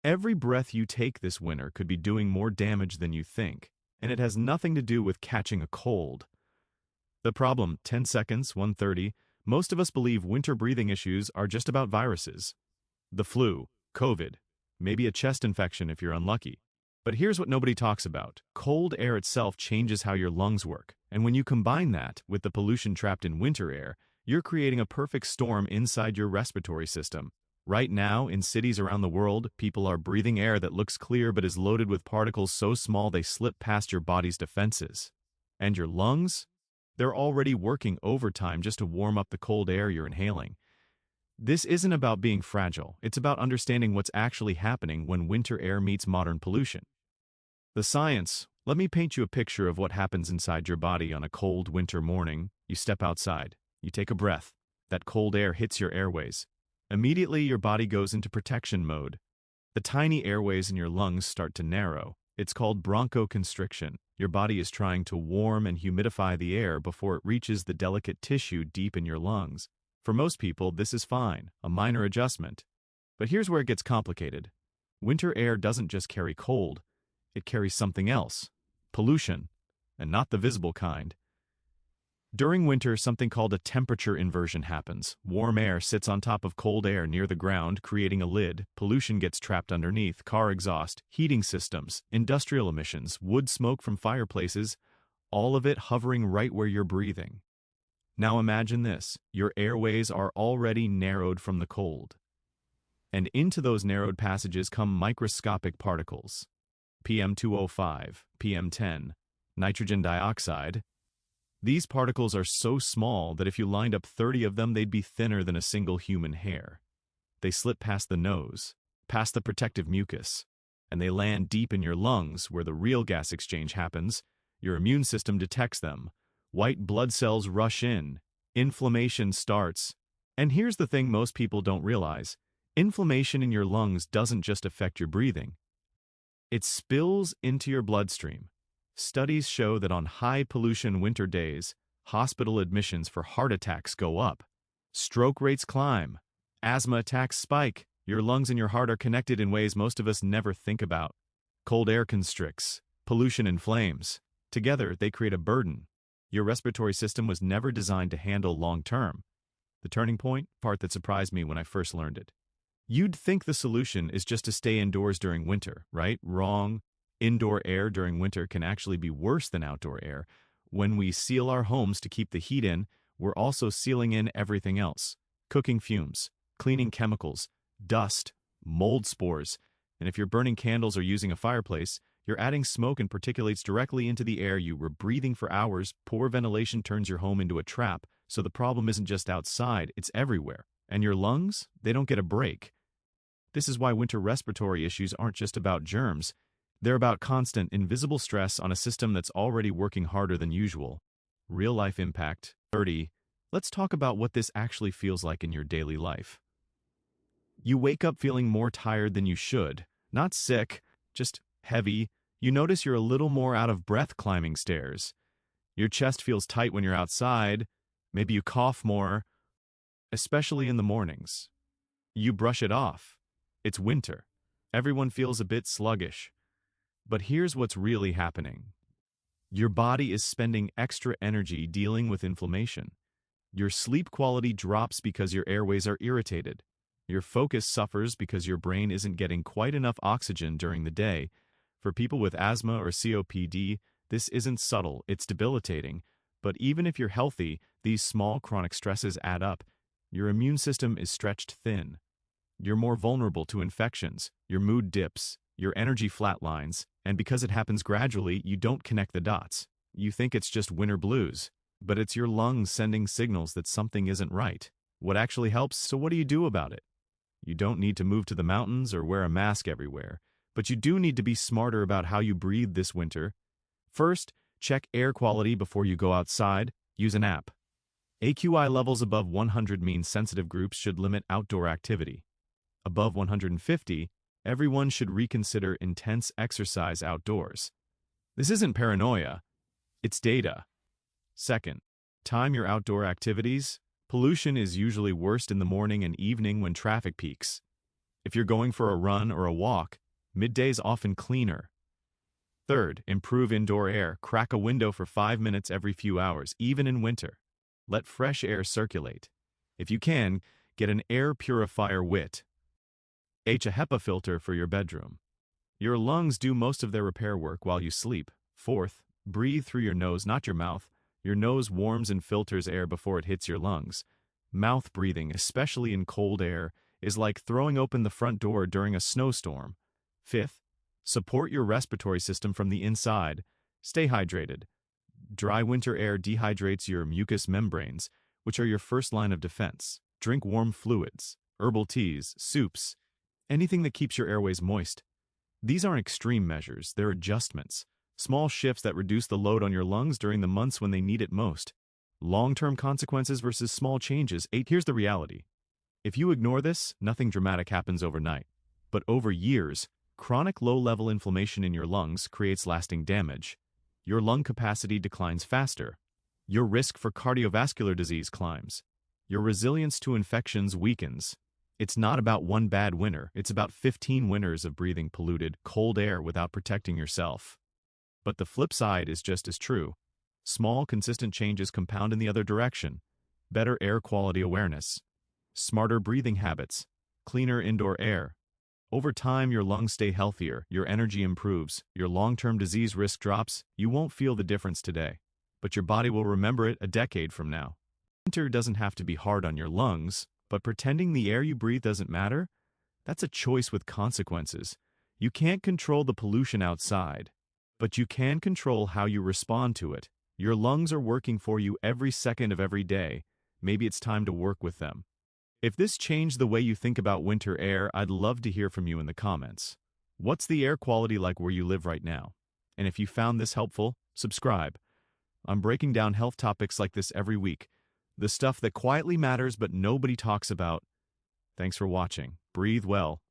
Every breath you take this winter could be doing more damage than you think, and it has nothing to do with catching a cold. The problem, 10 seconds, 130, most of us believe winter breathing issues are just about viruses. The flu, COVID, maybe a chest infection if you're unlucky. But here's what nobody talks about. Cold air itself changes how your lungs work, and when you combine that with the pollution trapped in winter air, you're creating a perfect storm inside your respiratory system. Right now, in cities around the world, people are breathing air that looks clear but is loaded with particles so small they slip past your body's defenses. And your lungs? They're already working overtime just to warm up the cold air you're inhaling. This isn't about being fragile, it's about understanding what's actually happening when winter air meets modern pollution. The science, let me paint you a picture of what happens inside your body on a cold winter morning. You step outside, you take a breath, that cold air hits your airways. Immediately your body goes into protection mode. The tiny airways in your lungs start to narrow. It's called bronchoconstriction. Your body is trying to warm and humidify the air before it reaches the delicate tissue deep in your lungs. For most people, this is fine, a minor adjustment. But here's where it gets complicated. Winter air doesn't just carry cold, it carries something else, pollution, and not the visible kind. During winter, something called a temperature inversion happens. Warm air sits on top of cold air near the ground, creating a lid. Pollution gets trapped underneath, car exhaust, heating systems, industrial emissions, wood smoke from fireplaces, all of it hovering right where you're breathing. Now imagine this, your airways are already narrowed from the cold. And into those narrowed passages come microscopic particles. PM205, PM10, nitrogen dioxide. These particles are so small that if you lined up 30 of them, they'd be thinner than a single human hair. They slip past the nose, past the protective mucus, and they land deep in your lungs where the real gas exchange happens. Your immune system detects them. White blood cells rush in. Inflammation starts. And here's the thing most people don't realize. Inflammation in your lungs doesn't just affect your breathing. It spills into your bloodstream. Studies show that on high-pollution winter days, hospital admissions for heart attacks go up. Stroke rates climb. Asthma attacks spike. Your lungs and your heart are connected in ways most of us never think about. Cold air constricts. Pollution inflames. Together, they create a burden. Your respiratory system was never designed to handle long-term. The turning point, part that surprised me when I first learned it. You'd think the solution is just to stay indoors during winter, right? Wrong. Indoor air during winter can actually be worse than outdoor air. When we seal our homes to keep the heat in, we're also sealing in everything else. Cooking fumes, cleaning chemicals, dust, mold spores. And if you're burning candles or using a fireplace, you're adding smoke and particulates directly into the air you were breathing for hours. Poor ventilation turns your home into a trap, so the problem isn't just outside, it's everywhere. And your lungs, they don't get a break. This is why winter respiratory issues aren't just about germs. They're about constant, invisible stress on a system that's already working harder than usual. Real-life impact. 30. Let's talk about what this actually feels like in your daily life. You wake up feeling more tired than you should. Not sick, just heavy. You notice you're a little more out of breath climbing stairs. Your chest feels tight when you're outside. Maybe you cough more, especially in the mornings. You brush it off. It's winter. Everyone feels a bit sluggish. But here's what's really happening. Your body is spending extra energy dealing with inflammation. Your sleep quality drops because your airways are irritated. Your focus suffers because your brain isn't getting quite enough oxygen during the day. For people with asthma or COPD, this isn't subtle, it's debilitating. But even if you're healthy, these small chronic stresses add up. Your immune system is stretched thin. You're more vulnerable to infections, your mood dips, your energy flatlines, and because it happens gradually, you don't connect the dots. You think it's just winter blues, but it's your lungs sending signals that something isn't right. What actually helps? So what do you do about it? You don't need to move to the mountains or wear a mask everywhere, but you do need to be smarter about how you breathe this winter. First, check air quality before you go outside. Use an app. AQI levels above 100 means sensitive groups should limit outdoor activity. Above 150, everyone should reconsider intense exercise outdoors. This isn't paranoia, it's data. Second, time your outdoor activities. Pollution is usually worst in the morning and evening when traffic peaks. If you're going for a run or a walk, midday's often cleaner. Third, improve indoor air. Crack a window for 5 minutes every few hours, even in winter. Let fresh air circulate. If you can, get an air purifier WIT. A HEPA filter for your bedroom. Your lungs do most of their repair work while you sleep. Fourth, breathe through your nose, not your mouth. Your nose warms and filters air before it hits your lungs. Mouth breathing, especially in cold air, is like throwing open the front door during a snowstorm. Fifth, support your respiratory system from the inside. Stay hydrated. Dry winter air dehydrates your mucous membranes, which are your first line of defense. Drink warm fluids, herbal teas, soups, anything that keeps your airways moist. These aren't extreme measures, they're adjustments. Small shifts that reduce the load on your lungs during the months when they need it most. Long-term consequences versus small changes. 8. Here's the reality. If you ignore this, nothing dramatic happens overnight. But over years, chronic low-level inflammation in your lungs creates lasting damage. Your lung capacity declines faster. Your risk for cardiovascular disease climbs. Your resilience to infections weakens. It's not about one bad winter, it's about 15 winters of breathing polluted, cold air without protecting yourself. But the flip side is just as true. Small, consistent changes compound in the other direction. Better air quality awareness. Smarter breathing habits. Cleaner indoor air. Over time, your lungs stay healthier, your energy improves, your long-term disease risk drops. You won't feel the difference today, but your body will remember it a decade from now. Winter doesn't have to be hard on your lungs, but pretending the air you breathe doesn't matter? That's a choice with consequences. You can't control the pollution outside, but you can control how you respond to it. Your lungs are working for you every second of every day. Maybe it's time to work with them. If this changed the way you think about winter air, I'd love to hear from you in the comments. What's the air quality like where you live right now? And if you found this helpful, subscribe. I'm breaking down health topics like this every week. The stuff that quietly matters but nobody talks about. Thanks for watching. Breathe well.